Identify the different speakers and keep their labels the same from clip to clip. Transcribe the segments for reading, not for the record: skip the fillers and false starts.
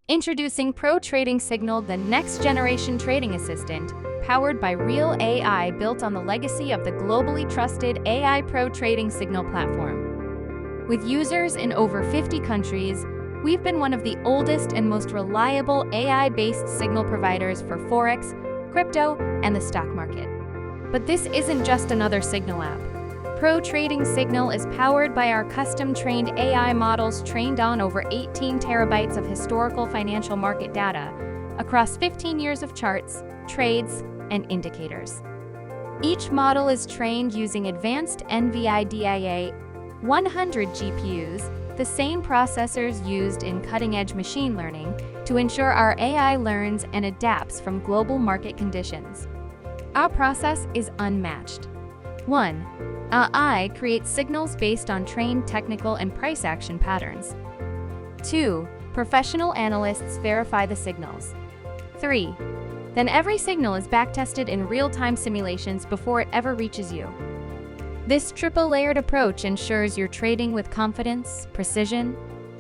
Speaker 1: Introducing ProTradingSignal, the next-generation trading assistant, powered by real AI built on the legacy of the globally trusted AI ProTradingSignal platform. With users in over 50 countries, we've been one of the oldest and most reliable AI-based signal providers for Forex, crypto, and the stock market. But this isn't just another signal app. ProTradingSignal is powered by our custom-trained AI models trained on over 18 terabytes of historical financial market data across 15 years of charts, trades, and indicators. Each model is trained using advanced NVIDIA 100 GPUs, the same processors used in cutting-edge machine learning, to ensure our AI learns and adapts from global market conditions. Our process is unmatched. 1. AI creates signals based on trained technical and price action patterns. 2. Professional analysts verify the signals. 3. Then every signal is backtested in real-time simulations before it ever reaches you. This triple-layered approach ensures you're trading with confidence, precision,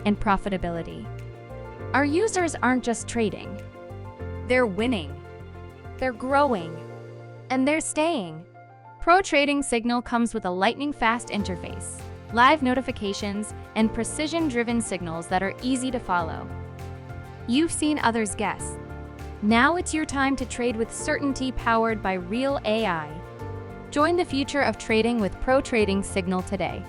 Speaker 1: and profitability. Our users aren't just trading. They're winning. They're growing. And they're staying. ProTradingSignal comes with a lightning-fast interface, live notifications, and precision-driven signals that are easy to follow. You've seen others guess. Now it's your time to trade with certainty powered by real AI. Join the future of trading with ProTradingSignal today.